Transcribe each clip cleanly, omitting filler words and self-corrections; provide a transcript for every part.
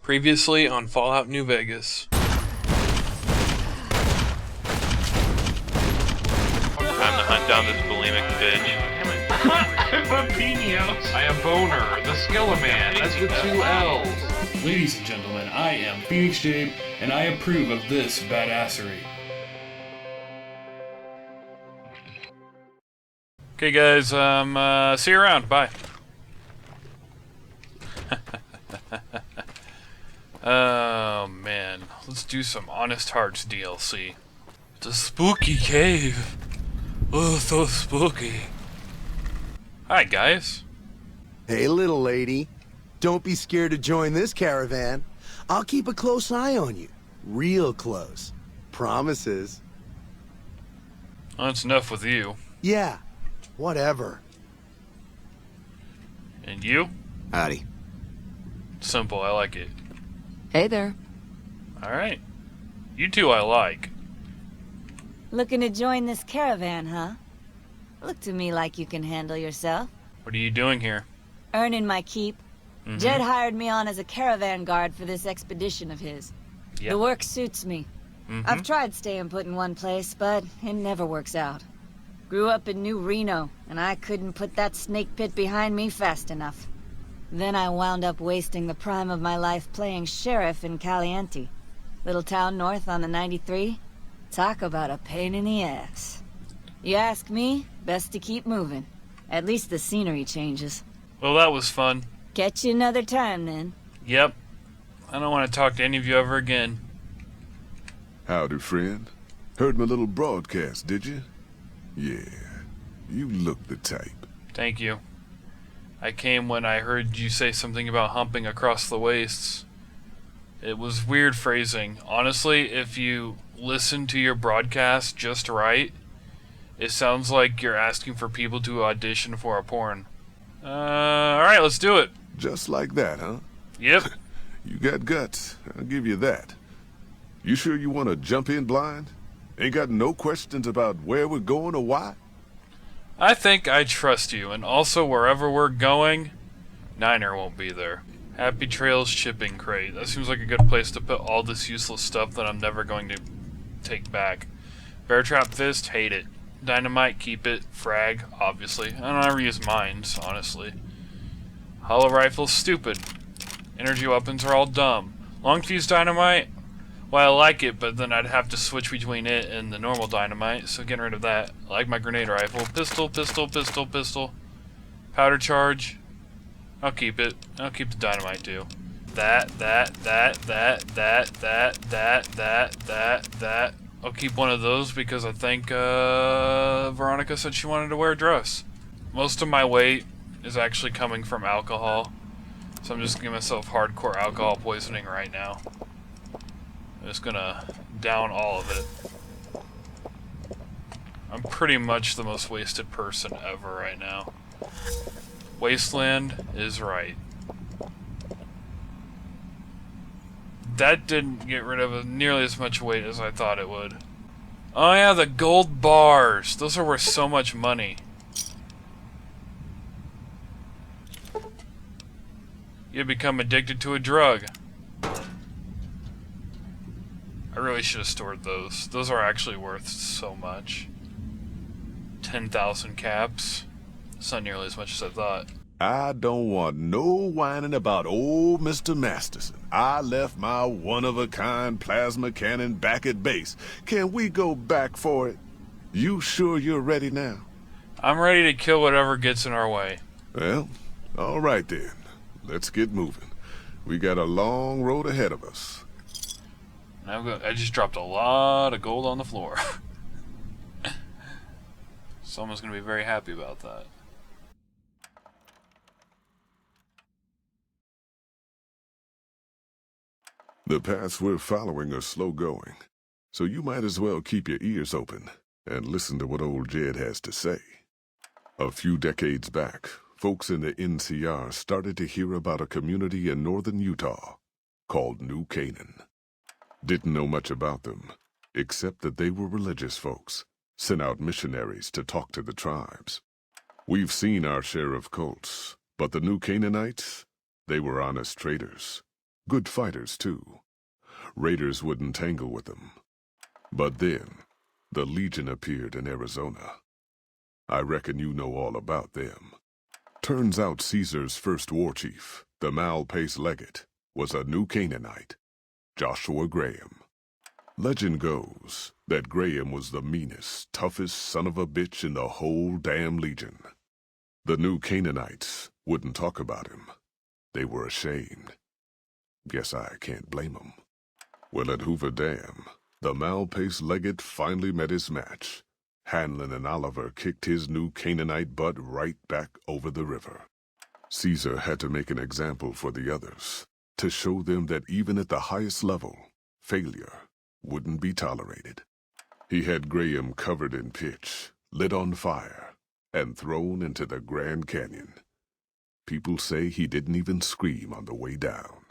Previously on Fallout New Vegas. Time to hunt down this bulimic bitch. I'm Papinios. I am Boner, the Skeleman. That's with 2 L's. Ladies and gentlemen, I am PhoenixJape, and I approve of this badassery. Okay guys, see you around, bye. Oh man, let's do some Honest Hearts DLC. It's a spooky cave. Oh, so spooky. Hi guys. Hey little lady, don't be scared to join this caravan. I'll keep a close eye on you. Real close. Promises. Well, that's enough with you. Yeah, whatever. And you? Howdy. Simple, I like it. Hey there. Alright. You two I like. Looking to join this caravan, huh? Look to me like you can handle yourself. What are you doing here? Earning my keep. Jed hired me on as a caravan guard for this expedition of his. Yep. The work suits me. I've tried staying put in one place, but it never works out. Grew up in New Reno, and I couldn't put that snake pit behind me fast enough. Then I wound up wasting the prime of my life playing sheriff in Caliente. Little town north on the 93. Talk about a pain in the ass. You ask me, best to keep moving. At least the scenery changes. Well, that was fun. Catch you another time, then. Yep. I don't want to talk to any of you ever again. Howdy, friend. Heard my little broadcast, did you? Yeah, you look the type. Thank you. I came when I heard you say something about humping across the wastes. It was weird phrasing. Honestly, if you listen to your broadcast just right, it sounds like you're asking for people to audition for a porn. Alright, let's do it. Just like that, huh? Yep. You got guts, I'll give you that. You sure you want to jump in blind? Ain't got no questions about where we're going or why? I think I trust you, and also wherever we're going, Niner won't be there. Happy Trails shipping crate. That seems like a good place to put all this useless stuff that I'm never going to take back. Bear Trap Fist, hate it. Dynamite, keep it. Frag, obviously. I don't ever use mines, honestly. Hollow Rifle, stupid. Energy weapons are all dumb. Long Fuse Dynamite, well, I like it, but then I'd have to switch between it and the normal dynamite, so getting rid of that. I like my grenade rifle. Pistol, pistol, pistol, pistol. Powder charge. I'll keep it. I'll keep the dynamite too. That. I'll keep one of those because I think Veronica said she wanted to wear a dress. Most of my weight is actually coming from alcohol, so I'm just giving myself hardcore alcohol poisoning right now. I'm just gonna down all of it. I'm pretty much the most wasted person ever right now. Wasteland is right. That didn't get rid of nearly as much weight as I thought it would. Oh yeah, the gold bars. Those are worth so much money. You become addicted to a drug. I really should have stored those. Those are actually worth so much. 10,000 caps. It's not nearly as much as I thought. I don't want no whining about old Mr. Masterson. I left my one-of-a-kind plasma cannon back at base. Can we go back for it? You sure you're ready now? I'm ready to kill whatever gets in our way. Well, all right then. Let's get moving. We got a long road ahead of us. I just dropped a lot of gold on the floor. Someone's going to be very happy about that. The paths we're following are slow going, so you might as well keep your ears open and listen to what old Jed has to say. A few decades back, folks in the NCR started to hear about a community in northern Utah called New Canaan. Didn't know much about them, except that they were religious folks, sent out missionaries to talk to the tribes. We've seen our share of cults, but the New Canaanites, they were honest traders. Good fighters, too. Raiders wouldn't tangle with them. But then, the Legion appeared in Arizona. I reckon you know all about them. Turns out Caesar's first war chief, the Malpace legate, was a new Canaanite, Joshua Graham. Legend goes that Graham was the meanest, toughest son of a bitch in the whole damn Legion. The new Canaanites wouldn't talk about him. They were ashamed. Guess I can't blame them. Well, at Hoover Dam, the Malpace legate finally met his match. Hanlon and Oliver kicked his new Canaanite butt right back over the river. Caesar had to make an example for the others, to show them that even at the highest level, failure wouldn't be tolerated. He had Graham covered in pitch, lit on fire, and thrown into the Grand Canyon. People say he didn't even scream on the way down.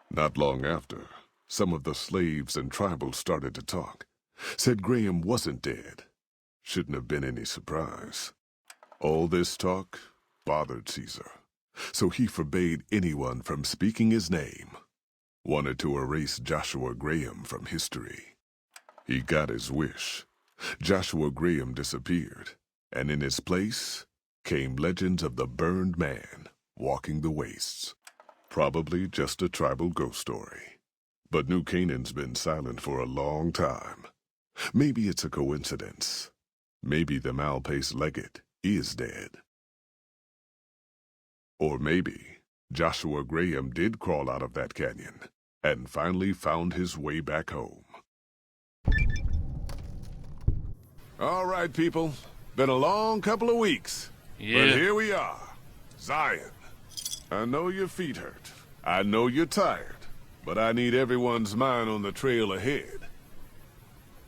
Not long after, some of the slaves and tribals started to talk, said Graham wasn't dead. Shouldn't have been any surprise. All this talk bothered Caesar, so he forbade anyone from speaking his name. Wanted to erase Joshua Graham from history. He got his wish. Joshua Graham disappeared, and in his place came legends of the burned man walking the wastes. Probably just a tribal ghost story. But New Canaan's been silent for a long time. Maybe it's a coincidence. Maybe the Malpace legate is dead. Or maybe Joshua Graham did crawl out of that canyon and finally found his way back home. All right, people. Been a long couple of weeks. Yeah. But here we are. Zion. I know your feet hurt. I know you're tired. But I need everyone's mind on the trail ahead.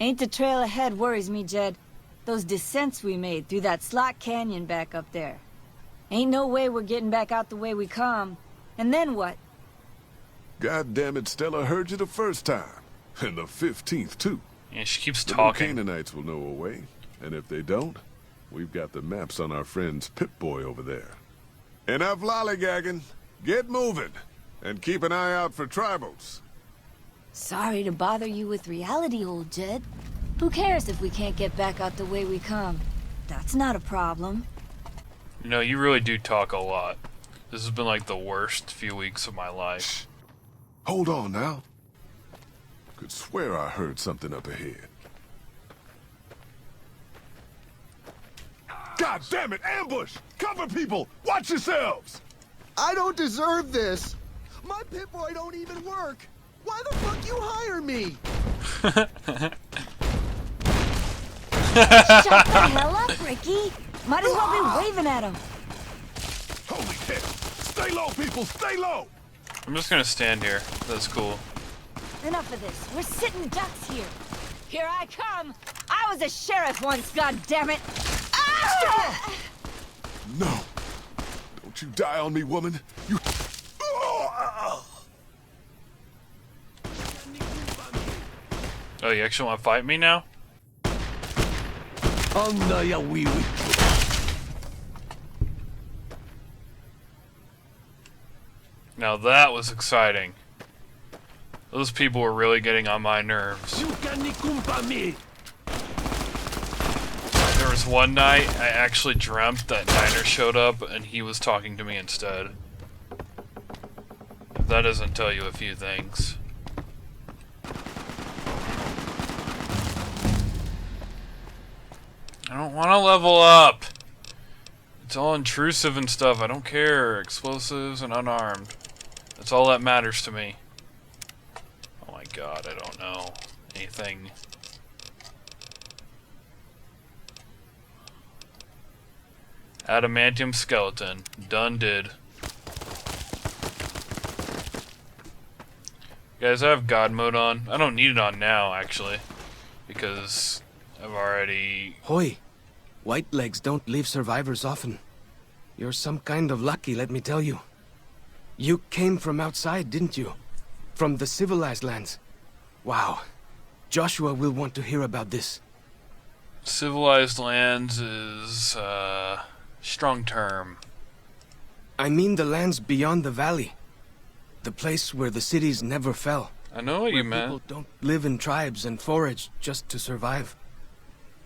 Ain't the trail ahead worries me, Jed. Those descents we made through that slot canyon back up there. Ain't no way we're getting back out the way we come. And then what? God damn it, Stella heard you the first time. And the 15th, too. Yeah, she keeps The talking. Canaanites will know a way. And if they don't, we've got the maps on our friend's Pip-Boy over there. Enough lollygagging. Get moving. And keep an eye out for tribals. Sorry to bother you with reality, old Jed. Who cares if we can't get back out the way we come? That's not a problem. You know, you really do talk a lot. This has been like the worst few weeks of my life. Hold on now. Could swear I heard something up ahead. God damn it! Ambush! Cover people! Watch yourselves! I don't deserve this. My Pip-Boy don't even work. Why the fuck you hire me? Shut the hell up, Ricky. Might as well be waving at him. Holy shit! Stay low, people! Stay low! I'm just gonna stand here. That's cool. Enough of this. We're sitting ducks here. Here I come. I was a sheriff once, goddammit. Ah! No! Don't you die on me, woman! You... Oh, you actually want to fight me now? Now that was exciting. Those people were really getting on my nerves. There was one night I actually dreamt that Niner showed up and he was talking to me instead. If that doesn't tell you a few things. I don't want to level up. It's all intrusive and stuff. I don't care. Explosives and unarmed. That's all that matters to me. Oh my god, I don't know anything. Adamantium skeleton. Done did. Guys, I have God mode on. I don't need it on now, actually. Because I've already... Hoy, white legs don't leave survivors often. You're some kind of lucky, let me tell you. You came from outside, didn't you? From the civilized lands. Wow. Joshua will want to hear about this. Civilized lands is, strong term. I mean the lands beyond the valley. the place where the cities never fell. I know what you Where meant. people don't live in tribes and forage just to survive.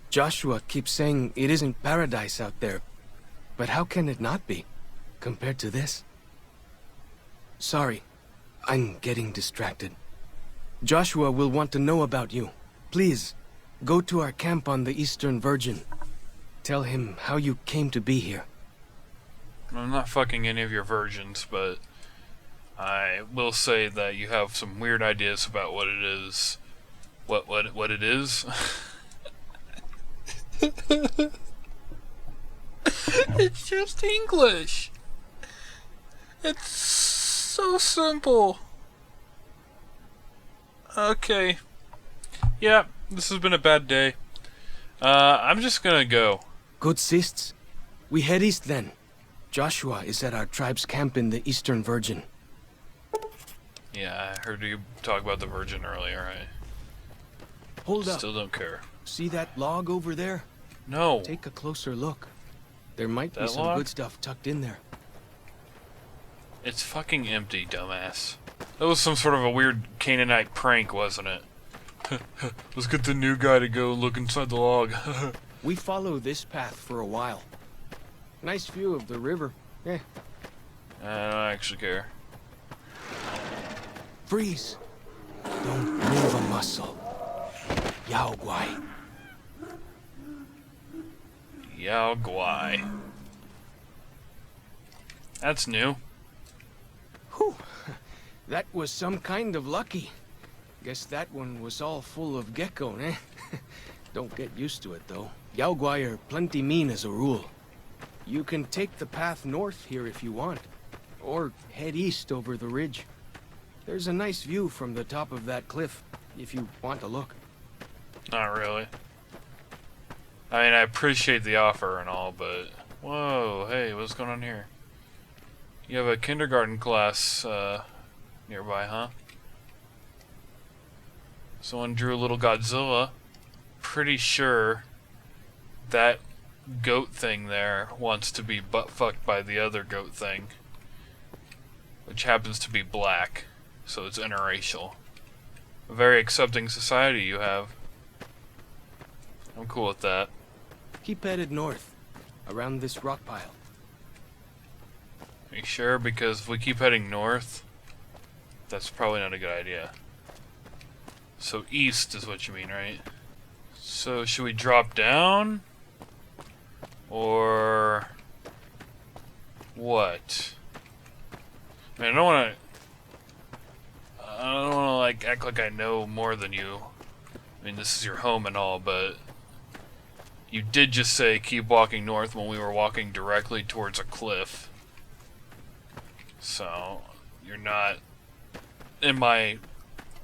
Joshua keeps saying it isn't paradise out there. But how can it not be, compared to this? Sorry, I'm getting distracted. Joshua will want to know about you. Please, go to our camp on the Eastern Virgin. Tell him how you came to be here. I'm not fucking any of your virgins, but I will say that you have some weird ideas about what it is. What it is? It's just English. It's so simple. Okay. Yeah, this has been a bad day. I'm just gonna go. Good sists. We head east then. Joshua is at our tribe's camp in the Eastern Virgin. Yeah, I heard you talk about the Virgin earlier. Hold up. Still don't care. See that log over there? No. Take a closer look. There might be That some log? good stuff tucked in there. It's fucking empty, dumbass. That was some sort of a weird Canaanite prank, wasn't it? Let's get the new guy to go look inside the log. We follow this path for a while. Nice view of the river. Eh. I don't actually care. Freeze. Don't move a muscle. Yao Guai. Yao Guai. That's new. Whew. That was some kind of lucky. Guess that one was all full of gecko, eh? Don't get used to it, though. Yao Guai are plenty mean as a rule. You can take the path north here if you want, or head east over the ridge. There's a nice view from the top of that cliff, if you want to look. Not really. I mean, I appreciate the offer and all, but... Whoa, hey, what's going on here? You have a kindergarten class, nearby, huh? Someone drew a little Godzilla. Pretty sure that goat thing there wants to be butt-fucked by the other goat thing. Which happens to be black, so it's interracial. A very accepting society you have. I'm cool with that. Keep headed north, around this rock pile. Are you sure? Because if we keep heading north, that's probably not a good idea. So east is what you mean, right? So should we drop down? Or... what? I mean, I don't want to like act like I know more than you. I mean, this is your home and all, but you did just say keep walking north when we were walking directly towards a cliff. So, you're not, in my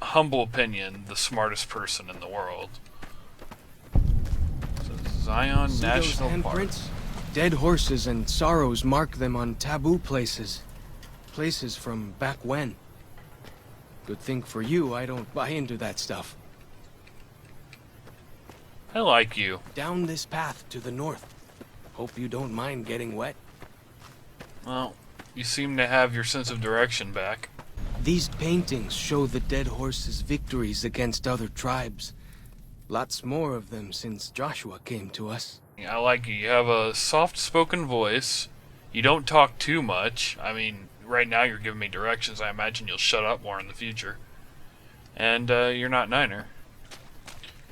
humble opinion, the smartest person in the world. So, Zion See National those Park. handprints? Dead horses and sorrows mark them on taboo places. Places from back when. Good thing for you, I don't buy into that stuff. I like you. Down this path to the north. Hope you don't mind getting wet. Well, you seem to have your sense of direction back. These paintings show the dead horses' victories against other tribes. Lots more of them since Joshua came to us. I like you. You have a soft-spoken voice. You don't talk too much. I mean, right now you're giving me directions. I imagine you'll shut up more in the future. And you're not Niner.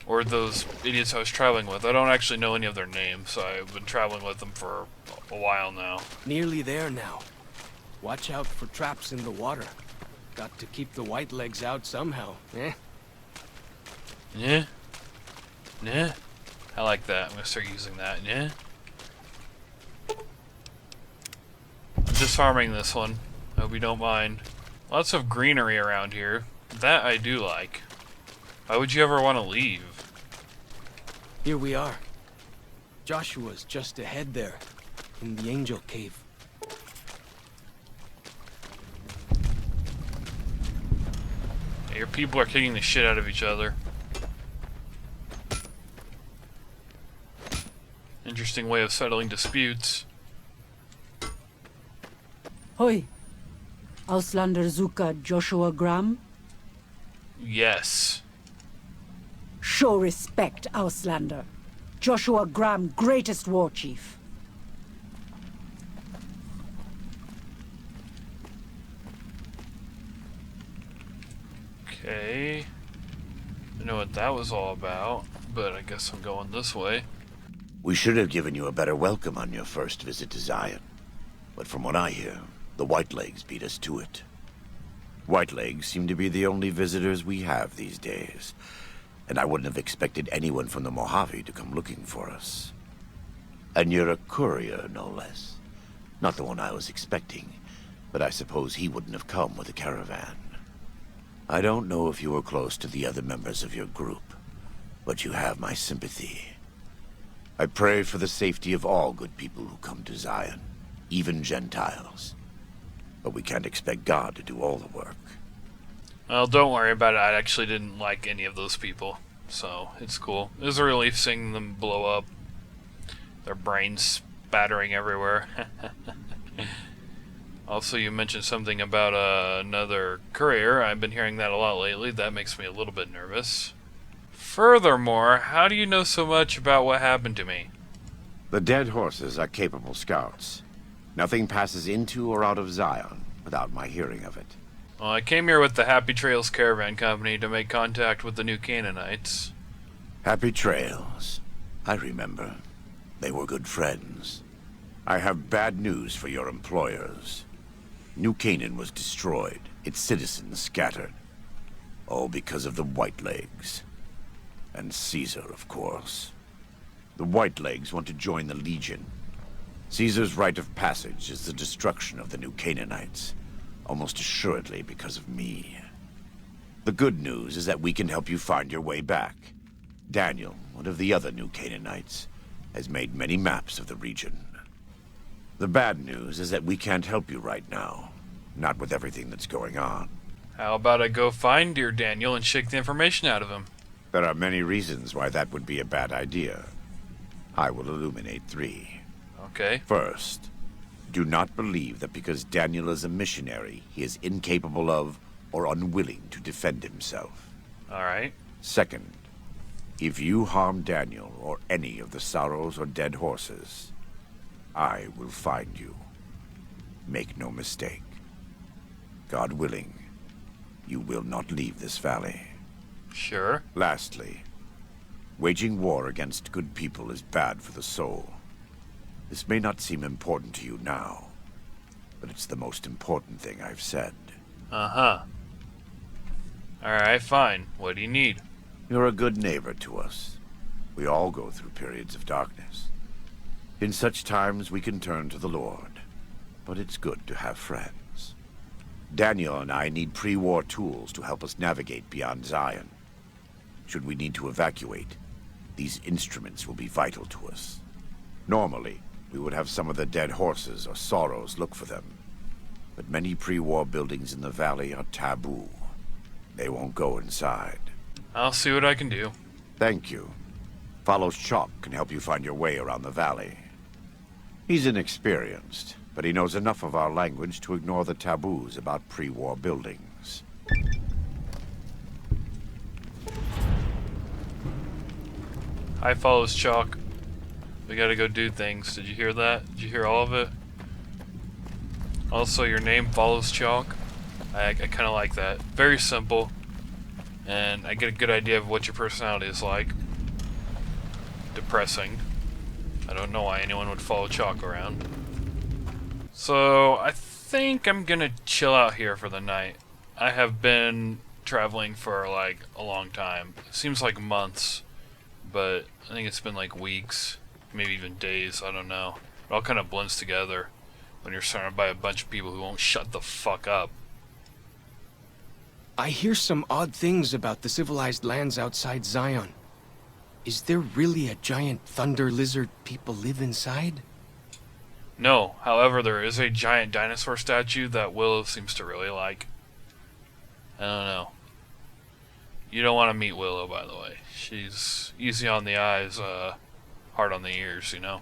Or those idiots I was traveling with. I don't actually know any of their names, so I've been traveling with them for a while now. Nearly there now. Watch out for traps in the water. Got to keep the white legs out somehow, eh? Yeah? Yeah? I like that. I'm gonna start using that. Yeah? I'm disarming this one. Hope you don't mind. Lots of greenery around here. That I do like. Why would you ever want to leave? Here we are. Joshua's just ahead there, in the Angel Cave. Your people are kicking the shit out of each other. Interesting way of settling disputes. Hoi. Auslander Zuka Joshua Graham? Yes. Show respect, Auslander. Joshua Graham, greatest war chief. Okay. I know what that was all about, but I guess I'm going this way. We should have given you a better welcome on your first visit to Zion. But from what I hear, the Whitelegs beat us to it. Whitelegs seem to be the only visitors we have these days, and I wouldn't have expected anyone from the Mojave to come looking for us. And you're a courier, no less. Not the one I was expecting, but I suppose he wouldn't have come with a caravan. I don't know if you were close to the other members of your group, but you have my sympathy. I pray for the safety of all good people who come to Zion, even Gentiles. But we can't expect God to do all the work. Well, don't worry about it. I actually didn't like any of those people, so it's cool. It was a relief seeing them blow up. Their brains spattering everywhere. Also, you mentioned something about another courier. I've been hearing that a lot lately. That makes me a little bit nervous. Furthermore, how do you know so much about what happened to me? The dead horses are capable scouts. Nothing passes into or out of Zion without my hearing of it. Well, I came here with the Happy Trails Caravan Company to make contact with the new Canaanites. Happy Trails. I remember. They were good friends. I have bad news for your employers. New Canaan was destroyed, its citizens scattered. All because of the Whitelegs. And Caesar, of course. The Whitelegs want to join the Legion. Caesar's rite of passage is the destruction of the new Canaanites, almost assuredly because of me. The good news is that we can help you find your way back. Daniel, one of the other new Canaanites, has made many maps of the region. The bad news is that we can't help you right now, not with everything that's going on. How about I go find dear Daniel and shake the information out of him? There are many reasons why that would be a bad idea. I will illuminate 3. Okay. First, do not believe that because Daniel is a missionary, he is incapable of or unwilling to defend himself. Alright. Second, if you harm Daniel or any of the sorrows or dead horses, I will find you. Make no mistake. God willing, you will not leave this valley. Sure. Lastly, waging war against good people is bad for the soul. This may not seem important to you now, but it's the most important thing I've said. Uh-huh. Alright, fine. What do you need? You're a good neighbor to us. We all go through periods of darkness. In such times we can turn to the Lord, but it's good to have friends. Daniel and I need pre-war tools to help us navigate beyond Zion. Should we need to evacuate, these instruments will be vital to us. Normally, we would have some of the dead horses or sorrows look for them, but many pre-war buildings in the valley are taboo. They won't go inside. I'll see what I can do. Thank you. Follows Chalk can help you find your way around the valley. He's inexperienced, but he knows enough of our language to ignore the taboos about pre-war buildings. Hi, follows Chalk. We gotta go do things. Did you hear that? Did you hear all of it? Also, your name follows Chalk. I kind of like that. Very simple. And I get a good idea of what your personality is like. Depressing. I don't know why anyone would follow Chalk around. So, I think I'm gonna chill out here for the night. I have been traveling for, like, a long time. It seems like months. But I think it's been like weeks. Maybe even days. I don't know. It all kind of blends together when you're surrounded by a bunch of people who won't shut the fuck up. I hear some odd things about the civilized lands outside Zion. Is there really a giant thunder lizard people live inside? No, however, there is a giant dinosaur statue that Willow seems to really like. I don't know. You don't want to meet Willow, by the way. She's easy on the eyes, hard on the ears, you know?